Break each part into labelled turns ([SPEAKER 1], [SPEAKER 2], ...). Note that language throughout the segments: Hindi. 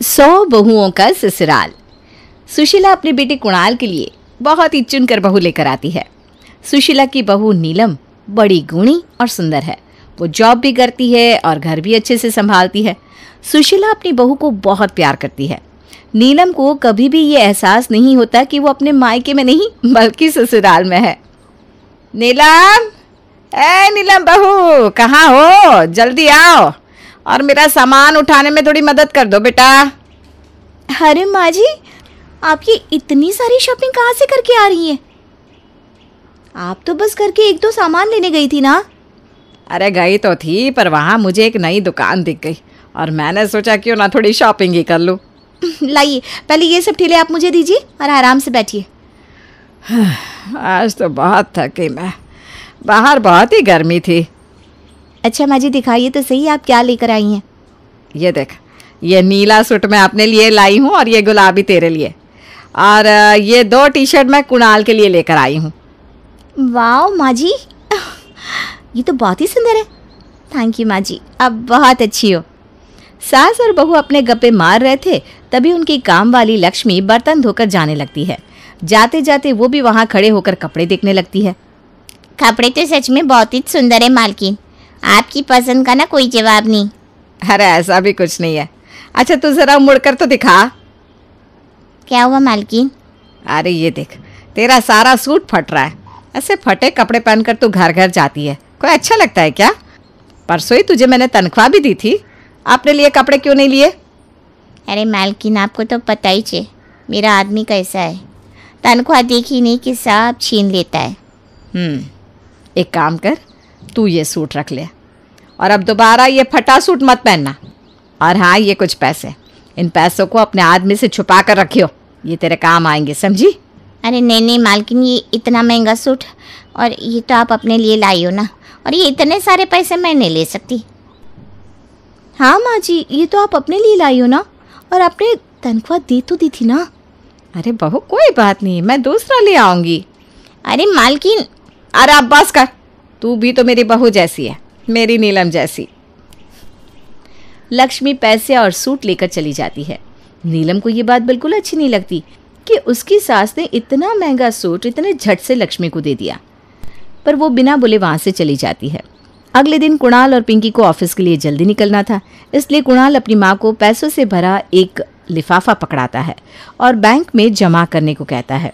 [SPEAKER 1] 100 बहुओं का ससुराल। सुशीला अपने बेटे कुणाल के लिए बहुत ही चुनकर बहू लेकर आती है। सुशीला की बहू नीलम बड़ी गुणी और सुंदर है। वो जॉब भी करती है और घर भी अच्छे से संभालती है। सुशीला अपनी बहू को बहुत प्यार करती है। नीलम को कभी भी ये एहसास नहीं होता कि वो अपने मायके में नहीं बल्कि ससुराल में है। नीलम, ए नीलम बहू, कहाँ हो? जल्दी आओ और मेरा सामान उठाने में थोड़ी मदद कर दो बेटा।
[SPEAKER 2] अरे माँ जी, आप ये इतनी सारी शॉपिंग कहाँ से करके आ रही हैं? आप तो बस करके 1-2 सामान लेने गई थी ना।
[SPEAKER 1] अरे गई तो थी, पर वहाँ मुझे एक नई दुकान दिख गई और मैंने सोचा क्यों ना थोड़ी शॉपिंग ही कर लूँ।
[SPEAKER 2] लाइए, पहले ये सब ठेले आप मुझे दीजिए और आराम से बैठिए।
[SPEAKER 1] आज तो बहुत थकी मैं, बाहर बहुत ही गर्मी थी।
[SPEAKER 2] अच्छा माँ जी, दिखाइए तो सही आप क्या लेकर आई हैं।
[SPEAKER 1] ये देख, ये नीला सूट मैं अपने लिए लाई हूँ और ये गुलाबी तेरे लिए, और ये 2 टी-शर्ट मैं कुणाल के लिए लेकर आई हूँ।
[SPEAKER 2] वाह माँ जी, ये तो बहुत ही सुंदर है। थैंक यू माँ जी, आप बहुत अच्छी हो।
[SPEAKER 1] सास और बहू अपने गप्पे मार रहे थे, तभी उनकी काम वाली लक्ष्मी बर्तन धोकर जाने लगती है। जाते जाते वो भी वहाँ खड़े होकर कपड़े देखने लगती है।
[SPEAKER 2] कपड़े तो सच में बहुत ही सुंदर है मालकिन, आपकी पसंद का ना कोई जवाब नहीं।
[SPEAKER 1] अरे ऐसा भी कुछ नहीं है। अच्छा तू जरा मुड़कर तो दिखा।
[SPEAKER 2] क्या हुआ मालकिन?
[SPEAKER 1] अरे ये देख, तेरा सारा सूट फट रहा है। ऐसे फटे कपड़े पहनकर तू घर घर जाती है, कोई अच्छा लगता है क्या? परसों ही तुझे मैंने तनख्वाह भी दी थी, अपने लिए कपड़े क्यों नहीं लिए?
[SPEAKER 2] अरे मालकिन, आपको तो पता ही है मेरा आदमी कैसा है, तनख्वाह देखी नहीं कि सब छीन लेता है।
[SPEAKER 1] एक काम कर, तू ये सूट रख ले और अब दोबारा ये फटा सूट मत पहनना। और हाँ, ये कुछ पैसे, इन पैसों को अपने आदमी से छुपा कर रखियो, ये तेरे काम आएंगे, समझी?
[SPEAKER 2] अरे नहीं मालकिन, ये इतना महंगा सूट और ये तो आप अपने लिए लाई हो ना, और ये इतने सारे पैसे मैं नहीं ले सकती। हाँ माँ जी, ये तो आप अपने लिए लाई हो ना, और आपने तनख्वाह दे तो दी थी ना।
[SPEAKER 1] अरे बहू कोई बात नहीं, मैं दूसरा ले आऊँगी।
[SPEAKER 2] अरे मालकिन,
[SPEAKER 1] अरे अब बस कर, तू भी तो मेरी बहू जैसी है, मेरी नीलम जैसी। लक्ष्मी पैसे और सूट लेकर चली जाती है। नीलम को ये बात बिल्कुल अच्छी नहीं लगती कि उसकी सास ने इतना महंगा सूट इतने झट से लक्ष्मी को दे दिया, पर वो बिना बोले वहाँ से चली जाती है। अगले दिन कुणाल और पिंकी को ऑफिस के लिए जल्दी निकलना था, इसलिए कुणाल अपनी माँ को पैसों से भरा एक लिफाफा पकड़ाता है और बैंक में जमा करने को कहता है।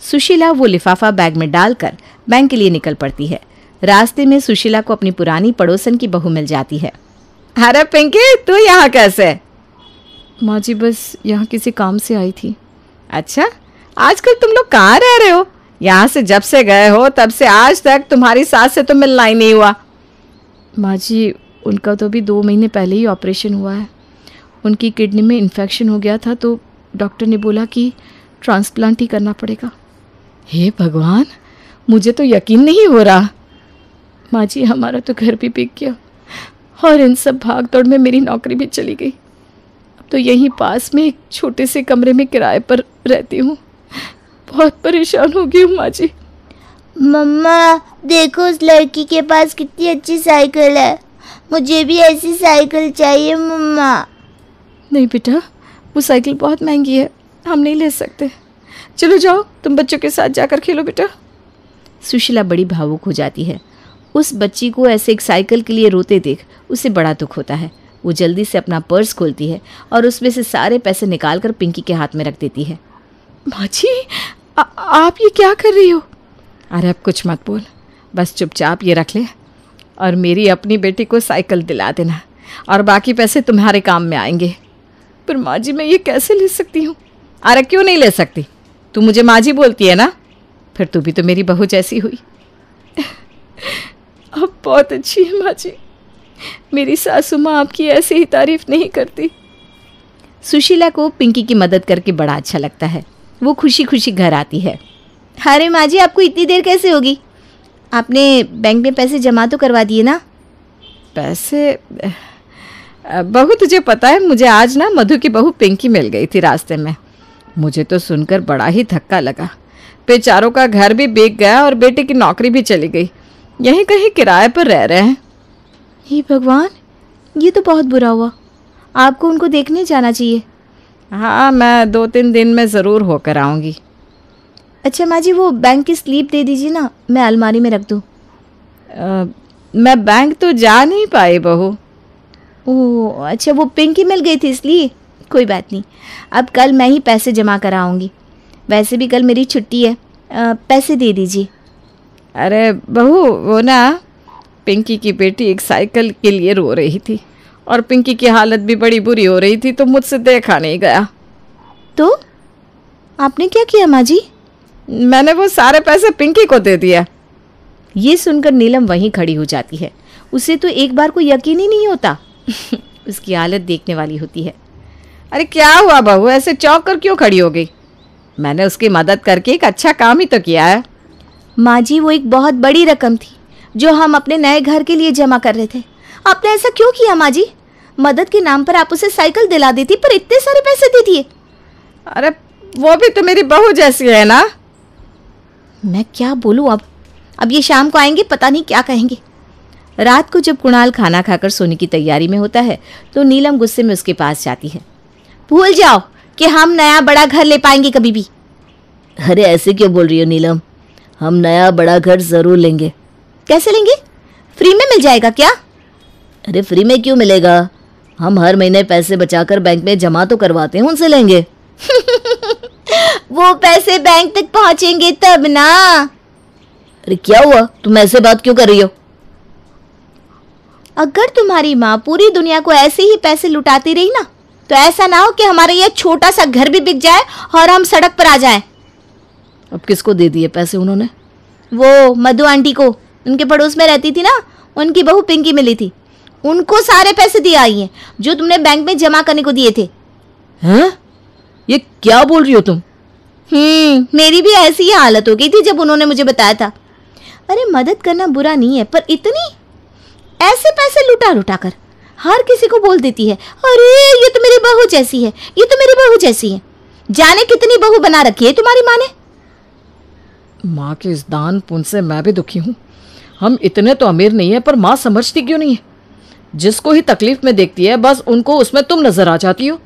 [SPEAKER 1] सुशीला वो लिफाफा बैग में डालकर बैंक के लिए निकल पड़ती है। रास्ते में सुशीला को अपनी पुरानी पड़ोसन की बहू मिल जाती है। अरे पिंकी, तू यहाँ कैसे?
[SPEAKER 3] माँ जी, बस यहाँ किसी काम से आई थी।
[SPEAKER 1] अच्छा, आजकल तुम लोग कहाँ रह रहे हो? यहाँ से जब से गए हो तब से आज तक तुम्हारी सास से तो मिलना ही नहीं हुआ।
[SPEAKER 3] माँ जी, उनका तो अभी 2 महीने पहले ही ऑपरेशन हुआ है। उनकी किडनी में इन्फेक्शन हो गया था, तो डॉक्टर ने बोला कि ट्रांसप्लांट ही करना पड़ेगा।
[SPEAKER 1] हे भगवान, मुझे तो यकीन नहीं हो रहा।
[SPEAKER 3] माँ जी, हमारा तो घर भी बिक गया और इन सब भाग दौड़ में मेरी नौकरी भी चली गई। अब तो यहीं पास में एक छोटे से कमरे में किराए पर रहती हूँ। बहुत परेशान हो गई हूँ माँ जी।
[SPEAKER 2] मम्मा देखो, उस लड़की के पास कितनी अच्छी साइकिल है, मुझे भी ऐसी साइकिल चाहिए मम्मा।
[SPEAKER 3] नहीं बेटा, वो साइकिल बहुत महंगी है, हम नहीं ले सकते। चलो जाओ, तुम बच्चों के साथ जाकर खेलो बेटा।
[SPEAKER 1] सुशीला बड़ी भावुक हो जाती है। उस बच्ची को ऐसे एक साइकिल के लिए रोते देख उसे बड़ा दुख होता है। वो जल्दी से अपना पर्स खोलती है और उसमें से सारे पैसे निकालकर पिंकी के हाथ में रख देती है।
[SPEAKER 3] माँ जी, आप ये क्या कर रही हो?
[SPEAKER 1] अरे अब कुछ मत बोल, बस चुपचाप ये रख ले और मेरी अपनी बेटी को साइकिल दिला देना, और बाकी पैसे तुम्हारे काम में आएंगे।
[SPEAKER 3] पर माँ जी, मैं ये कैसे ले सकती हूँ?
[SPEAKER 1] अरे क्यों नहीं ले सकती? तू मुझे माँ जी बोलती है ना, फिर तू भी तो मेरी बहू जैसी हुई।
[SPEAKER 3] आप बहुत अच्छी है माँ जी, मेरी सासू माँ आपकी ऐसे ही तारीफ नहीं करती।
[SPEAKER 1] सुशीला को पिंकी की मदद करके बड़ा अच्छा लगता है। वो खुशी खुशी घर आती है।
[SPEAKER 2] अरे माँ जी, आपको इतनी देर कैसे होगी? आपने बैंक में पैसे जमा तो करवा दिए ना?
[SPEAKER 1] पैसे? बहू तुझे पता है, मुझे आज ना मधु की बहू पिंकी मिल गई थी रास्ते में। मुझे तो सुनकर बड़ा ही धक्का लगा। बेचारों का घर भी बिक गया और बेटे की नौकरी भी चली गई, यहीं कहीं किराए पर रह रहे हैं।
[SPEAKER 2] हे भगवान, ये तो बहुत बुरा हुआ। आपको उनको देखने जाना चाहिए।
[SPEAKER 3] हाँ, मैं 2-3 दिन में ज़रूर होकर आऊँगी।
[SPEAKER 1] अच्छा माँ जी, वो बैंक की स्लिप दे दीजिए ना, मैं अलमारी में रख दूँ।
[SPEAKER 3] मैं बैंक तो जा नहीं पाई बहू।
[SPEAKER 1] ओह अच्छा, वो पिंकी मिल गई थी इसलिए। कोई बात नहीं, अब कल मैं ही पैसे जमा कराऊंगी। वैसे भी कल मेरी छुट्टी है, पैसे दे दीजिए।
[SPEAKER 3] अरे बहू, वो ना पिंकी की बेटी एक साइकिल के लिए रो रही थी और पिंकी की हालत भी बड़ी बुरी हो रही थी, तो मुझसे देखा नहीं गया।
[SPEAKER 1] तो आपने क्या किया माँ जी?
[SPEAKER 3] मैंने वो सारे पैसे पिंकी को दे दिया।
[SPEAKER 1] ये सुनकर नीलम वहीं खड़ी हो जाती है। उसे तो एक बार को यकीन ही नहीं होता। उसकी हालत देखने वाली होती है।
[SPEAKER 3] अरे क्या हुआ बहू, ऐसे चौंक कर क्यों खड़ी हो गई? मैंने उसकी मदद करके एक अच्छा काम ही तो किया है।
[SPEAKER 1] माँ जी, वो एक बहुत बड़ी रकम थी जो हम अपने नए घर के लिए जमा कर रहे थे। आपने ऐसा क्यों किया माँ जी? मदद के नाम पर आप उसे साइकिल दिला देती, पर इतने सारे पैसे दे दिए।
[SPEAKER 3] अरे वो भी तो मेरी बहू जैसी है ना।
[SPEAKER 1] मैं क्या बोलूँ अब ये शाम को आएंगे, पता नहीं क्या कहेंगे। रात को जब कुणाल खाना खाकर सोने की तैयारी में होता है तो नीलम गुस्से में उसके पास जाती है। भूल जाओ कि हम नया बड़ा घर ले पाएंगे कभी भी।
[SPEAKER 4] अरे ऐसे क्यों बोल रही हो नीलम, हम नया बड़ा घर ज़रूर लेंगे।
[SPEAKER 1] कैसे लेंगे? फ्री में मिल जाएगा क्या?
[SPEAKER 4] अरे फ्री में क्यों मिलेगा, हम हर महीने पैसे बचाकर बैंक में जमा तो करवाते हैं, उनसे लेंगे।
[SPEAKER 1] वो पैसे बैंक तक पहुंचेंगे तब ना।
[SPEAKER 4] अरे क्या हुआ, तुम ऐसे बात क्यों कर रही हो?
[SPEAKER 1] अगर तुम्हारी माँ पूरी दुनिया को ऐसे ही पैसे लुटाती रही ना, तो ऐसा ना हो कि हमारा यह छोटा सा घर भी बिक जाए और हम सड़क पर आ जाएं।
[SPEAKER 4] अब किसको दे दिए पैसे उन्होंने?
[SPEAKER 1] वो मधु आंटी को, उनके पड़ोस में रहती थी ना, उनकी बहू पिंकी मिली थी, उनको सारे पैसे दिए आई हैं जो तुमने बैंक में जमा करने को दिए थे।
[SPEAKER 4] हैं? ये क्या बोल रही हो तुम?
[SPEAKER 1] मेरी भी ऐसी ही हालत हो गई थी जब उन्होंने मुझे बताया था। अरे मदद करना बुरा नहीं है, पर इतनी ऐसे पैसे लुटा लुटा कर हर किसी को बोल देती है, अरे ये तो मेरी बहू जैसी है, ये तो मेरी बहू जैसी है। जाने कितनी बहू बना रखी है तुम्हारी माँ ने।
[SPEAKER 3] माँ के इस दान पुण्य से मैं भी दुखी हूँ। हम इतने तो अमीर नहीं है, पर माँ समझती क्यों नहीं है? जिसको ही तकलीफ में देखती है बस उनको उसमें तुम नजर आ जाती हो।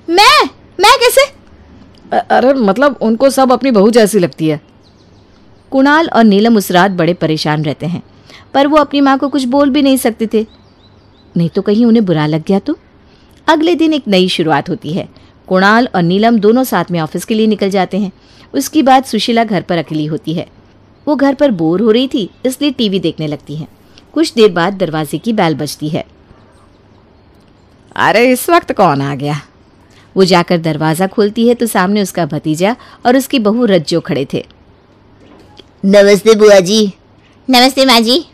[SPEAKER 1] मैं कैसे?
[SPEAKER 3] अरे मतलब उनको सब अपनी बहू जैसी लगती है।
[SPEAKER 1] कुणाल और नीलम उस रात बड़े परेशान रहते हैं, पर वो अपनी माँ को कुछ बोल भी नहीं सकते थे, नहीं तो कहीं उन्हें बुरा लग गया तो। अगले दिन एक नई शुरुआत होती है। कुणाल और नीलम दोनों साथ में ऑफिस के लिए निकल जाते हैं। उसके बाद सुशीला घर पर अकेली होती है। वो घर पर बोर हो रही थी, इसलिए टीवी देखने लगती है। कुछ देर बाद दरवाजे की बेल बजती है।
[SPEAKER 3] अरे इस वक्त कौन आ गया?
[SPEAKER 1] वो जाकर दरवाज़ा खोलती है तो सामने उसका भतीजा और उसकी बहू रज्जो खड़े थे।
[SPEAKER 4] नमस्ते बुआ जी।
[SPEAKER 2] नमस्ते माँ जी।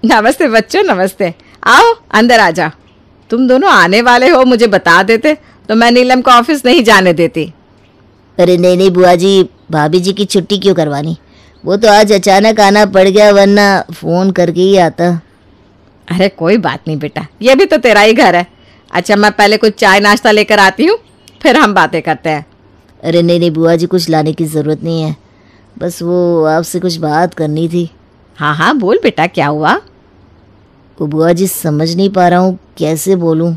[SPEAKER 3] नमस्ते बच्चों, नमस्ते। आओ अंदर आ जाओ। तुम दोनों आने वाले हो, मुझे बता देते तो मैं नीलम को ऑफिस नहीं जाने देती।
[SPEAKER 4] अरे नहीं बुआ जी, भाभी जी की छुट्टी क्यों करवानी, वो तो आज अचानक आना पड़ गया, वरना फ़ोन करके ही आता।
[SPEAKER 3] अरे कोई बात नहीं बेटा, ये भी तो तेरा ही घर है। अच्छा मैं पहले कुछ चाय नाश्ता लेकर आती हूँ, फिर हम बातें करते हैं।
[SPEAKER 4] अरे नहीं बुआ जी, कुछ लाने की ज़रूरत नहीं है, बस वो आपसे कुछ बात करनी थी।
[SPEAKER 3] हाँ हाँ बोल बेटा, क्या हुआ?
[SPEAKER 4] वो बुआ जी समझ नहीं पा रहा हूँ कैसे बोलूँ।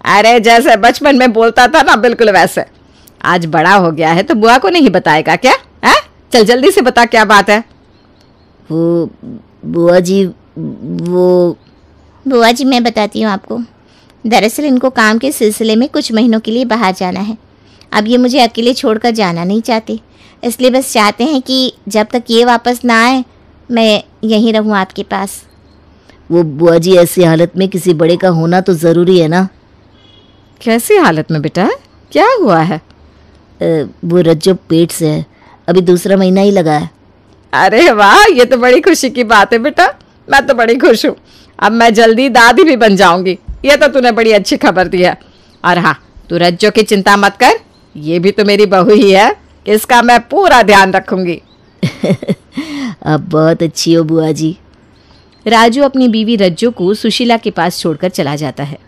[SPEAKER 3] अरे जैसे बचपन में बोलता था ना, बिल्कुल वैसे। आज बड़ा हो गया है तो बुआ को नहीं बताएगा क्या? है? चल जल्दी से बता क्या बात है।
[SPEAKER 4] वो बुआ जी, वो
[SPEAKER 2] बुआ जी मैं बताती हूँ आपको। दरअसल इनको काम के सिलसिले में कुछ महीनों के लिए बाहर जाना है। अब ये मुझे अकेले छोड़कर जाना नहीं चाहते, इसलिए बस चाहते हैं कि जब तक ये वापस ना आए मैं यहीं रहूँ आपके पास।
[SPEAKER 4] वो बुआ जी ऐसी हालत में किसी बड़े का होना तो ज़रूरी है ना।
[SPEAKER 3] कैसी हालत में बेटा, क्या हुआ है?
[SPEAKER 4] वो रज्जो पेट से है, अभी दूसरा महीना ही लगा है।
[SPEAKER 3] अरे वाह, ये तो बड़ी खुशी की बात है बेटा, मैं तो बड़ी खुश हूँ। अब मैं जल्दी दादी भी बन जाऊंगी। ये तो तूने बड़ी अच्छी खबर दी है। और हाँ, तू रज्जो की चिंता मत कर, ये भी तो मेरी बहू ही है, इसका मैं पूरा ध्यान रखूंगी।
[SPEAKER 4] आप बहुत अच्छी हो बुआ जी।
[SPEAKER 1] राजू अपनी बीवी रज्जो को सुशीला के पास छोड़कर चला जाता है।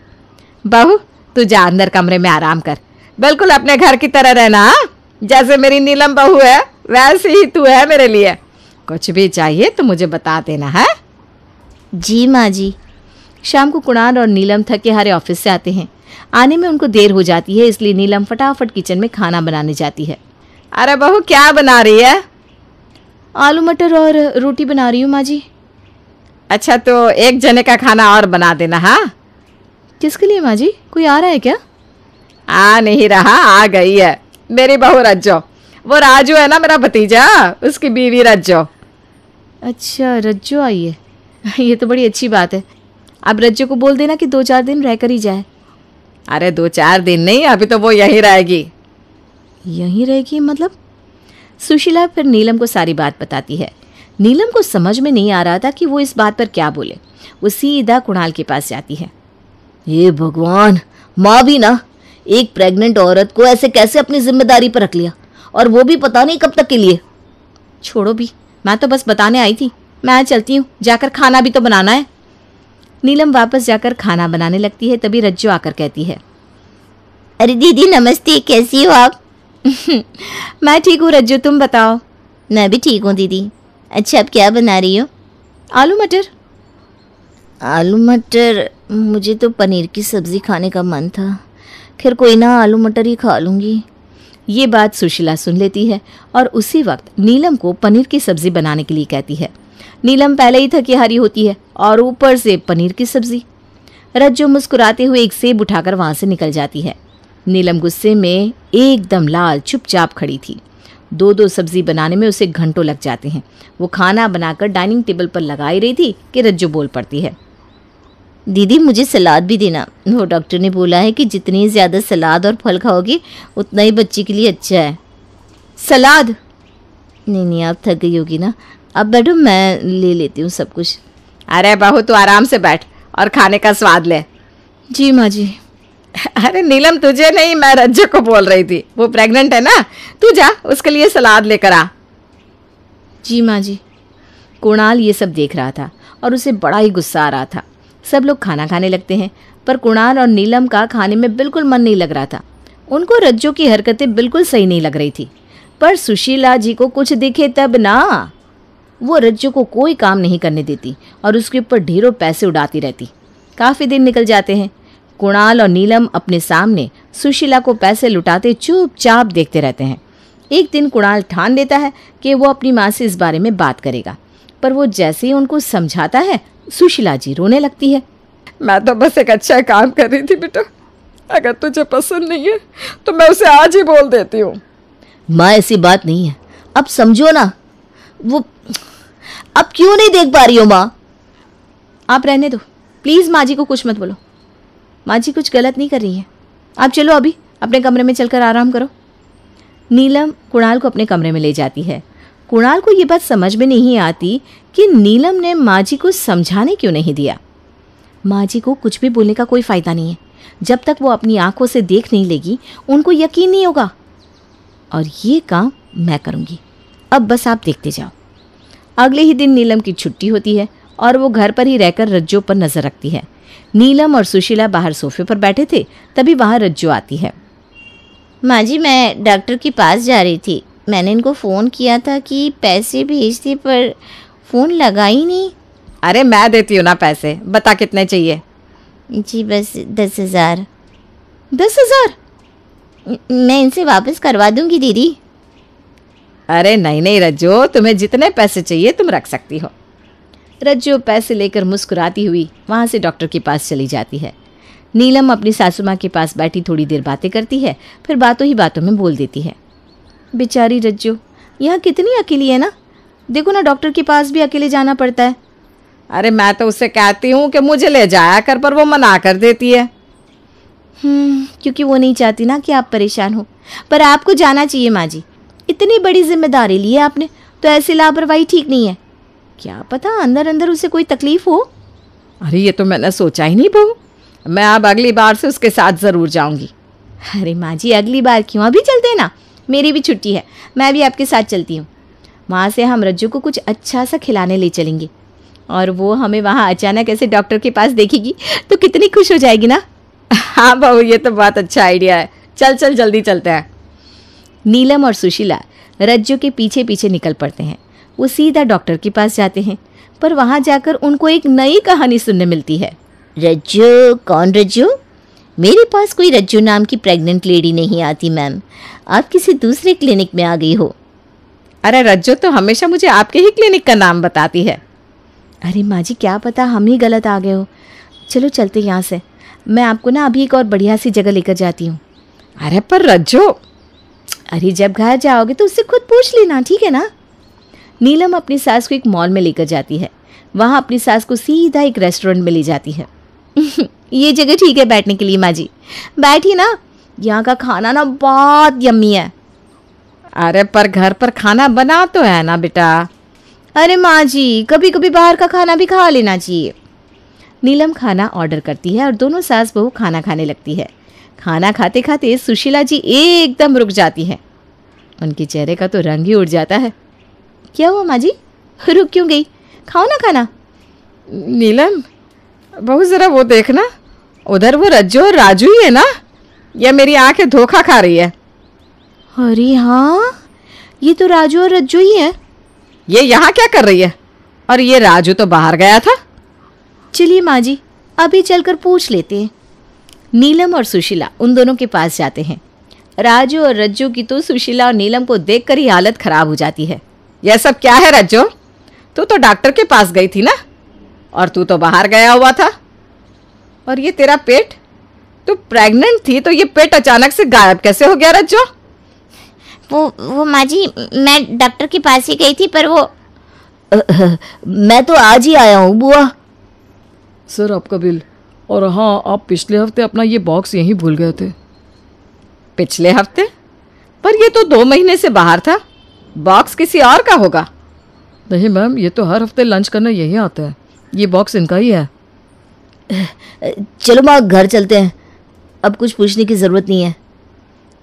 [SPEAKER 3] बहू तू जा अंदर कमरे में आराम कर, बिल्कुल अपने घर की तरह रहना। जैसे मेरी नीलम बहू है वैसे ही तू है मेरे लिए। कुछ भी चाहिए तो मुझे बता देना है।
[SPEAKER 1] जी माँ जी। शाम को कुणाल और नीलम थके हारे ऑफिस से आते हैं। आने में उनको देर हो जाती है, इसलिए नीलम फटाफट किचन में खाना बनाने जाती है। अरे बहू क्या बना रही है?
[SPEAKER 3] आलू मटर और रोटी बना रही हूँ माँ जी।
[SPEAKER 1] अच्छा तो एक जने का खाना और बना देना। हाँ
[SPEAKER 3] किसके लिए माँ जी? कोई आ रहा है क्या?
[SPEAKER 1] आ नहीं रहा, आ गई है मेरी बहू रज्जो। वो राजू है ना मेरा भतीजा, उसकी बीवी रज्जो।
[SPEAKER 3] अच्छा रज्जो आई है, ये तो बड़ी अच्छी बात है। अब रज्जो को बोल देना कि 2-4 दिन रहकर ही जाए।
[SPEAKER 1] अरे 2-4 दिन नहीं, अभी तो वो यहीं रहेगी।
[SPEAKER 3] यहीं रहेगी मतलब? सुशीला फिर नीलम को सारी बात बताती है। नीलम को समझ में नहीं आ रहा था कि वो इस बात पर क्या बोले। वो सीधा कुणाल के पास जाती है।
[SPEAKER 4] ये भगवान, माँ भी ना एक प्रेग्नेंट औरत को ऐसे कैसे अपनी जिम्मेदारी पर रख लिया, और वो भी पता नहीं कब तक के लिए।
[SPEAKER 3] छोड़ो भी, मैं तो बस बताने आई थी। मैं चलती हूँ, जाकर खाना भी तो बनाना है। नीलम वापस जाकर खाना बनाने लगती है। तभी रज्जो आकर कहती है,
[SPEAKER 2] अरे दीदी नमस्ते, कैसी हो आप?
[SPEAKER 3] मैं ठीक हूँ रज्जो, तुम बताओ।
[SPEAKER 2] मैं भी ठीक हूँ दीदी। अच्छा आप क्या बना रही हो?
[SPEAKER 3] आलू मटर।
[SPEAKER 4] आलू मटर? मुझे तो पनीर की सब्जी खाने का मन था। खैर कोई ना, आलू मटर ही खा लूँगी।
[SPEAKER 1] ये बात सुशीला सुन लेती है और उसी वक्त नीलम को पनीर की सब्जी बनाने के लिए कहती है। नीलम पहले ही थकी हारी होती है और ऊपर से पनीर की सब्जी। रज्जो मुस्कुराते हुए एक सेब उठाकर वहां से निकल जाती है। नीलम गुस्से में एकदम लाल चुपचाप खड़ी थी। 2-2 सब्जी बनाने में उसे घंटों लग जाते हैं। वो खाना बनाकर डाइनिंग टेबल पर लगाई रही थी कि रज्जो बोल पड़ती है,
[SPEAKER 4] दीदी मुझे सलाद भी देना। वो डॉक्टर ने बोला है कि जितनी ज़्यादा सलाद और फल खाओगी उतना ही बच्चे के लिए अच्छा है।
[SPEAKER 3] सलाद?
[SPEAKER 4] नहीं आप थक गई होगी ना, अब बैठो, मैं ले लेती हूँ सब कुछ।
[SPEAKER 1] अरे बहू तू आराम से बैठ और खाने का स्वाद ले।
[SPEAKER 3] जी माँ जी।
[SPEAKER 1] अरे नीलम तुझे नहीं, मैं रज्जो को बोल रही थी। वो प्रेग्नेंट है ना, तू जा उसके लिए सलाद लेकर आ।
[SPEAKER 3] जी माँ जी।
[SPEAKER 1] कुणाल ये सब देख रहा था और उसे बड़ा ही गुस्सा आ रहा था। सब लोग खाना खाने लगते हैं, पर कुणाल और नीलम का खाने में बिल्कुल मन नहीं लग रहा था। उनको रज्जो की हरकतें बिल्कुल सही नहीं लग रही थी। पर सुशीला जी को कुछ दिखे तब ना। वो रज्जो को कोई काम नहीं करने देती और उसके ऊपर ढेरों पैसे उड़ाती रहती। काफ़ी दिन निकल जाते हैं। कुणाल और नीलम अपने सामने सुशीला को पैसे लुटाते चुपचाप देखते रहते हैं। एक दिन कुणाल ठान लेता है कि वो अपनी माँ से इस बारे में बात करेगा, पर वो जैसे ही उनको समझाता है सुशीला जी रोने लगती है। मैं तो बस एक अच्छा काम कर रही थी बेटा, अगर तुझे पसंद नहीं है तो मैं उसे आज ही बोल देती हूँ।
[SPEAKER 4] माँ ऐसी बात नहीं है, अब समझो ना। वो अब क्यों नहीं देख पा रही हो माँ?
[SPEAKER 3] आप रहने दो प्लीज़, माँ जी को कुछ मत बोलो। माँ जी कुछ गलत नहीं कर रही है। आप चलो अभी अपने कमरे में चलकर आराम करो। नीलम कुणाल को अपने कमरे में ले जाती है। कुणाल को ये बात समझ में नहीं आती कि नीलम ने माँ जी को समझाने क्यों नहीं दिया। माँ जी को कुछ भी बोलने का कोई फ़ायदा नहीं है। जब तक वो अपनी आंखों से देख नहीं लेगी उनको यकीन नहीं होगा, और ये काम मैं करूँगी। अब बस आप देखते जाओ। अगले ही दिन नीलम की छुट्टी होती है और वो घर पर ही रहकर रज्जो पर नज़र रखती है। नीलम और सुशीला बाहर सोफे पर बैठे थे, तभी वहाँ रज्जो आती है।
[SPEAKER 2] माँ जी मैं डॉक्टर के पास जा रही थी। मैंने इनको फ़ोन किया था कि पैसे भेज दिए, पर फ़ोन लगा ही नहीं।
[SPEAKER 1] अरे मैं देती हूँ ना पैसे, बता कितने चाहिए?
[SPEAKER 2] जी बस 10,000।
[SPEAKER 3] 10,000?
[SPEAKER 2] मैं इनसे वापस करवा दूंगी दीदी।
[SPEAKER 1] अरे नहीं रज्जो, तुम्हें जितने पैसे चाहिए तुम रख सकती हो। रज्जो पैसे लेकर मुस्कुराती हुई वहाँ से डॉक्टर के पास चली जाती है। नीलम अपनी सासू माँ के पास बैठी थोड़ी देर बातें करती है, फिर बातों ही बातों में बोल देती है, बेचारी रज्जो यहाँ कितनी अकेली है ना। देखो ना डॉक्टर के पास भी अकेले जाना पड़ता है। अरे मैं तो उससे कहती हूँ कि मुझे ले जाया कर, पर वो मना कर देती है।
[SPEAKER 3] क्योंकि वो नहीं चाहती ना कि आप परेशान हो। पर आपको जाना चाहिए माँ जी, इतनी बड़ी जिम्मेदारी ली है आपने, तो ऐसी लापरवाही ठीक नहीं है। क्या पता अंदर अंदर उसे कोई तकलीफ हो।
[SPEAKER 1] अरे ये तो मैंने सोचा ही नहीं बहू, मैं अब अगली बार से उसके साथ ज़रूर जाऊंगी।
[SPEAKER 3] अरे माँ जी अगली बार क्यों, अभी चलते हैं ना, मेरी भी छुट्टी है, मैं भी आपके साथ चलती हूँ। वहाँ से हम रज्जू को कुछ अच्छा सा खिलाने ले चलेंगे, और वो हमें वहाँ अचानक ऐसे डॉक्टर के पास देखेगी तो कितनी खुश हो जाएगी ना।
[SPEAKER 1] हाँ बहू ये तो बहुत अच्छा आइडिया है, चल जल्दी चलते हैं।
[SPEAKER 3] नीलम और सुशीला रज्जू के पीछे पीछे निकल पड़ते हैं। वो सीधा डॉक्टर के पास जाते हैं, पर वहाँ जाकर उनको एक नई कहानी सुनने मिलती है।
[SPEAKER 4] रज्जू? कौन रज्जू? मेरे पास कोई रज्जू नाम की प्रेग्नेंट लेडी नहीं आती मैम, आप किसी दूसरे क्लिनिक में आ गई हो।
[SPEAKER 1] अरे रज्जो तो हमेशा मुझे आपके ही क्लिनिक का नाम बताती है।
[SPEAKER 3] अरे माँ जी क्या पता हम ही गलत आ गए हो। चलो चलते यहाँ से, मैं आपको ना अभी एक और बढ़िया सी जगह लेकर जाती हूँ।
[SPEAKER 1] अरे पर रज्जो,
[SPEAKER 3] अरे जब घर जाओगे तो उससे खुद पूछ लेना, ठीक है ना। नीलम अपनी सास को एक मॉल में लेकर जाती है। वहाँ अपनी सास को सीधा एक रेस्टोरेंट में ले जाती है। ये जगह ठीक है बैठने के लिए माँ जी, बैठी ना, यहाँ का खाना ना बहुत यम्मी है।
[SPEAKER 1] अरे पर घर पर खाना बना तो है ना बेटा।
[SPEAKER 3] अरे माँ जी कभी कभी बाहर का खाना भी खा लेना चाहिए। नीलम खाना ऑर्डर करती है और दोनों सास बहू खाना खाने लगती है। खाना खाते खाते सुशीला जी एकदम रुक जाती हैं। उनके चेहरे का तो रंग ही उड़ जाता है। क्या हुआ माँ जी, रुक क्यों गई? खाओ ना खाना।
[SPEAKER 1] नीलम बहू जरा वो देखना, उधर वो रज्जो और राजू ही है ना, या मेरी आंखें धोखा खा रही है?
[SPEAKER 3] अरे हाँ, ये तो राजू और रज्जू ही है।
[SPEAKER 1] ये यहाँ क्या कर रही है? और ये राजू तो बाहर गया था।
[SPEAKER 3] चलिए माँ जी अभी चलकर पूछ लेते हैं। नीलम और सुशीला उन दोनों के पास जाते हैं। राजू और रज्जू की तो सुशीला और नीलम को देखकर ही हालत खराब हो जाती है।
[SPEAKER 1] यह सब क्या है रज्जो? तू तो डॉक्टर के पास गई थी ना, और तू तो बाहर गया हुआ था। और ये तेरा पेट, तू प्रेग्नेंट थी तो ये पेट अचानक से गायब कैसे हो गया रज्जो?
[SPEAKER 2] वो माँ जी मैं डॉक्टर के पास ही गई थी, पर वो
[SPEAKER 4] मैं तो आज ही आया हूँ बुआ।
[SPEAKER 5] सर आपका बिल। और हाँ, आप पिछले हफ्ते अपना ये बॉक्स यहीं भूल गए थे।
[SPEAKER 1] पिछले हफ्ते? पर ये तो 2 महीने से बाहर था, बॉक्स किसी और का होगा।
[SPEAKER 5] नहीं मैम, ये तो हर हफ्ते लंच करने यहीं आता है, ये बॉक्स इनका ही है।
[SPEAKER 4] चलो माँ घर चलते हैं, अब कुछ पूछने की ज़रूरत नहीं है।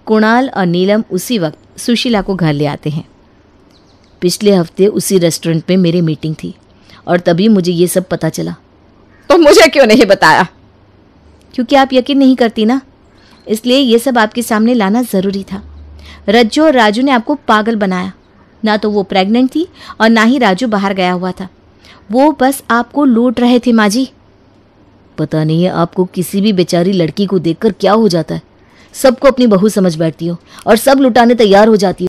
[SPEAKER 3] कुणाल और नीलम उसी वक्त सुशीला को घर ले आते हैं।
[SPEAKER 4] पिछले हफ्ते उसी रेस्टोरेंट में मेरी मीटिंग थी और तभी मुझे ये सब पता चला।
[SPEAKER 1] तो मुझे क्यों नहीं बताया?
[SPEAKER 3] क्योंकि आप यकीन नहीं करती ना, इसलिए ये सब आपके सामने लाना ज़रूरी था। रज्जू और राजू ने आपको पागल बनाया। ना तो वो प्रेग्नेंट थी और ना ही राजू बाहर गया हुआ था। वो बस आपको लूट रहे थे माँ जी।
[SPEAKER 4] पता नहीं है आपको किसी भी बेचारी लड़की को देखकर क्या हो जाता है, सबको अपनी बहू समझ बैठती हो और सब लुटाने तैयार हो जाती हो।